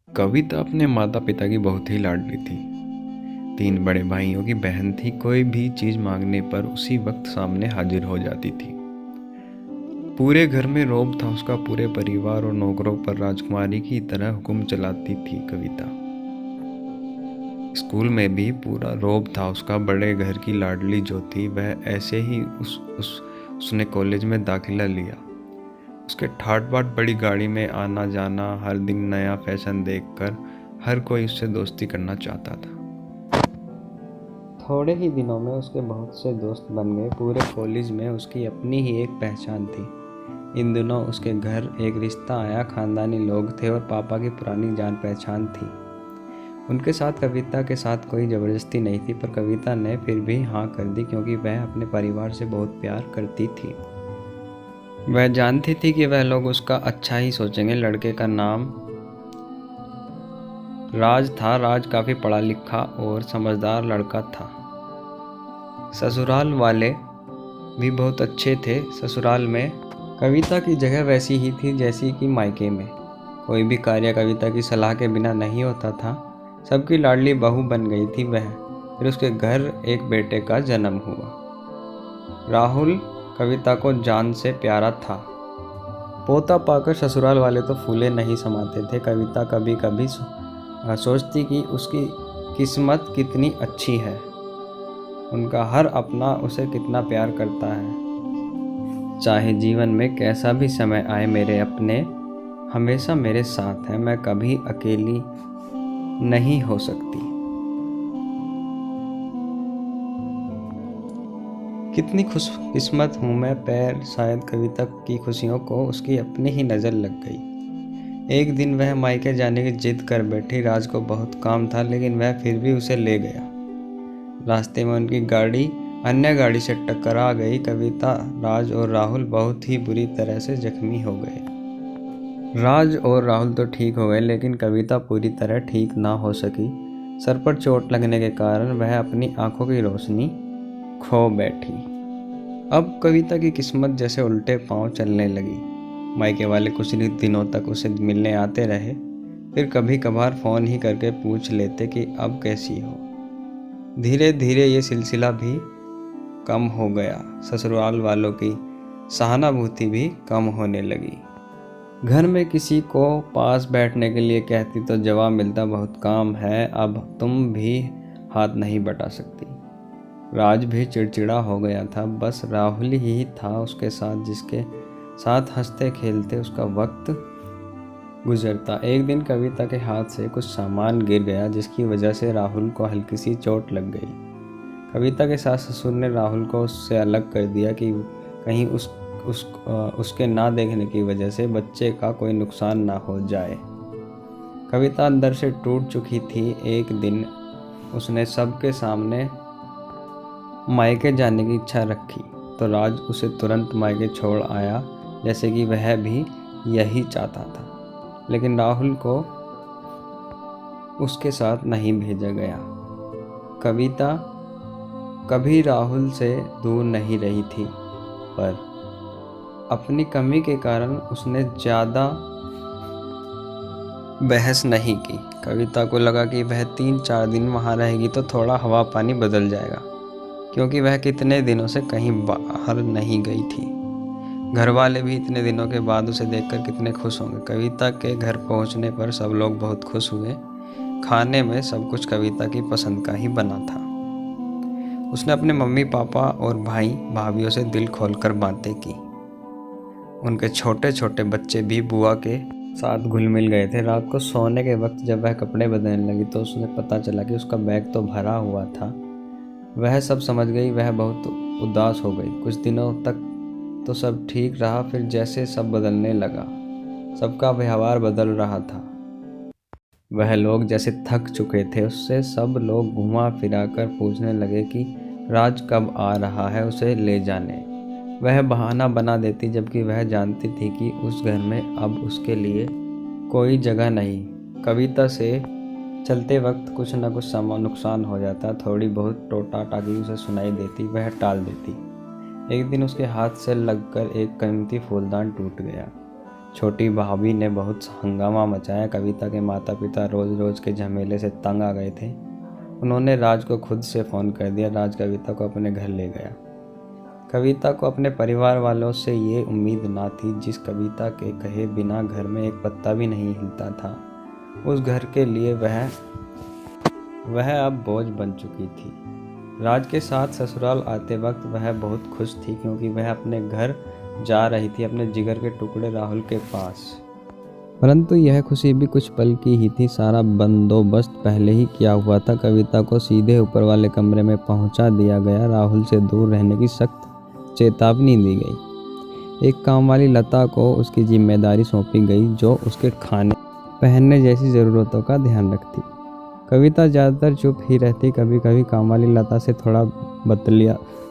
कविता अपने माता पिता की बहुत ही लाडली थी। 3 बड़े भाइयों की बहन थी। कोई भी चीज मांगने पर उसी वक्त सामने हाजिर हो जाती थी। पूरे घर में रौब था उसका। पूरे परिवार और नौकरों पर राजकुमारी की तरह हुक्म चलाती थी कविता। स्कूल में भी पूरा रौब था उसका। बड़े घर की लाडली जो थी वह ऐसे ही उसने कॉलेज में दाखिला लिया। उसके ठाट बाट बड़ी गाड़ी में आना जाना, हर दिन नया फैशन देखकर हर कोई उससे दोस्ती करना चाहता था। थोड़े ही दिनों में उसके बहुत से दोस्त बन गए। पूरे कॉलेज में उसकी अपनी ही एक पहचान थी। इन दिनों उसके घर एक रिश्ता आया। खानदानी लोग थे और पापा की पुरानी जान पहचान थी। उनके साथ कविता के साथ कोई ज़बरदस्ती नहीं थी, पर कविता ने फिर भी हाँ कर दी क्योंकि वह अपने परिवार से बहुत प्यार करती थी। वह जानती थी कि वह लोग उसका अच्छा ही सोचेंगे। लड़के का नाम राज था। राज काफ़ी पढ़ा लिखा और समझदार लड़का था। ससुराल वाले भी बहुत अच्छे थे। ससुराल में कविता की जगह वैसी ही थी जैसी कि मायके में। कोई भी कार्य कविता की सलाह के बिना नहीं होता था। सबकी लाडली बहू बन गई थी वह। फिर उसके घर एक बेटे का जन्म हुआ। राहुल कविता को जान से प्यारा था। पोता पाकर ससुराल वाले तो फूले नहीं समाते थे। कविता कभी कभी सोचती कि उसकी किस्मत कितनी अच्छी है। उनका हर अपना उसे कितना प्यार करता है। चाहे जीवन में कैसा भी समय आए, मेरे अपने हमेशा मेरे साथ हैं। मैं कभी अकेली नहीं हो सकती। कितनी खुशकिस्मत हूँ मैं। पैर शायद कविता की खुशियों को उसकी अपनी ही नज़र लग गई। एक दिन वह मायके जाने की जिद कर बैठी। राज को बहुत काम था लेकिन वह फिर भी उसे ले गया। रास्ते में उनकी गाड़ी अन्य गाड़ी से टकरा गई। कविता, राज और राहुल बहुत ही बुरी तरह से जख्मी हो गए। राज और राहुल तो ठीक हो गए लेकिन कविता पूरी तरह ठीक ना हो सकी। सर पर चोट लगने के कारण वह अपनी आंखों की रोशनी खो बैठी। अब कविता की किस्मत जैसे उल्टे पांव चलने लगी। मायके वाले कुछ दिनों तक उसे मिलने आते रहे, फिर कभी कभार फ़ोन ही करके पूछ लेते कि अब कैसी हो। धीरे धीरे ये सिलसिला भी कम हो गया। ससुराल वालों की सहानुभूति भी कम होने लगी। घर में किसी को पास बैठने के लिए कहती तो जवाब मिलता, बहुत काम है, अब तुम भी हाथ नहीं बटा सकती। राज भी चिड़चिड़ा हो गया था। बस राहुल ही था उसके साथ, जिसके साथ हंसते खेलते उसका वक्त गुजरता। एक दिन कविता के हाथ से कुछ सामान गिर गया जिसकी वजह से राहुल को हल्की सी चोट लग गई। कविता के सास ससुर ने राहुल को उससे अलग कर दिया कि कहीं उसके ना देखने की वजह से बच्चे का कोई नुकसान ना हो जाए। कविता अंदर से टूट चुकी थी। एक दिन उसने सबके सामने मायके जाने की इच्छा रखी तो राज उसे तुरंत मायके छोड़ आया, जैसे कि वह भी यही चाहता था। लेकिन राहुल को उसके साथ नहीं भेजा गया। कविता कभी राहुल से दूर नहीं रही थी, पर अपनी कमी के कारण उसने ज़्यादा बहस नहीं की। कविता को लगा कि वह 3-4 दिन वहाँ रहेगी तो थोड़ा हवा पानी बदल जाएगा, क्योंकि वह कितने दिनों से कहीं बाहर नहीं गई थी। घर वाले भी इतने दिनों के बाद उसे देखकर कितने खुश होंगे। कविता के घर पहुंचने पर सब लोग बहुत खुश हुए। खाने में सब कुछ कविता की पसंद का ही बना था। उसने अपने मम्मी पापा और भाई भाभीयों से दिल खोलकर बातें की। उनके छोटे छोटे बच्चे भी बुआ के साथ घुल मिल गए थे। रात को सोने के वक्त जब वह कपड़े बदलने लगी तो उसे पता चला कि उसका बैग तो भरा हुआ था। वह सब समझ गई। वह बहुत उदास हो गई। कुछ दिनों तक तो सब ठीक रहा, फिर जैसे सब बदलने लगा। सबका व्यवहार बदल रहा था। वह लोग जैसे थक चुके थे। उससे सब लोग घुमा फिरा कर पूछने लगे कि राज कब आ रहा है उसे ले जाने। वह बहाना बना देती, जबकि वह जानती थी कि उस घर में अब उसके लिए कोई जगह नहीं। कविता से चलते वक्त कुछ न कुछ नुकसान हो जाता। थोड़ी बहुत टोटा टाकी उसे सुनाई देती, वह टाल देती। एक दिन उसके हाथ से लगकर एक कीमती फूलदान टूट गया। छोटी भाभी ने बहुत हंगामा मचाया। कविता के माता पिता रोज़ रोज़ के झमेले से तंग आ गए थे। उन्होंने राज को खुद से फ़ोन कर दिया। राज कविता को अपने घर ले गया। कविता को अपने परिवार वालों से ये उम्मीद ना थी। जिस कविता के कहे बिना घर में एक पत्ता भी नहीं हिलता था, उस घर के लिए वह अब बोझ बन चुकी थी। राज के साथ ससुराल आते वक्त वह बहुत खुश थी, क्योंकि वह अपने घर जा रही थी, अपने जिगर के टुकड़े राहुल के पास। परंतु यह खुशी भी कुछ पल की ही थी। सारा बंदोबस्त पहले ही किया हुआ था। कविता को सीधे ऊपर वाले कमरे में पहुंचा दिया गया। राहुल से दूर रहने की सख्त चेतावनी दी गई। एक काम वाली लता को उसकी जिम्मेदारी सौंपी गई, जो उसके खाने पहनने जैसी ज़रूरतों का ध्यान रखती। कविता ज़्यादातर चुप ही रहती। कभी कभी काम वाली लता से थोड़ा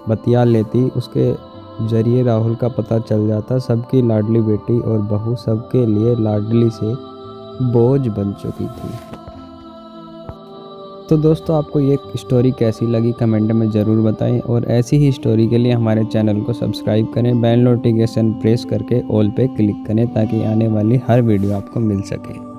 बतिया लेती। उसके जरिए राहुल का पता चल जाता। सबकी लाडली बेटी और बहू सबके लिए लाडली से बोझ बन चुकी थी। तो दोस्तों, आपको ये स्टोरी कैसी लगी कमेंट में ज़रूर बताएं, और ऐसी ही स्टोरी के लिए हमारे चैनल को सब्सक्राइब करें, बेल नोटिफिकेशन प्रेस करके ऑल पे क्लिक करें, ताकि आने वाली हर वीडियो आपको मिल सके।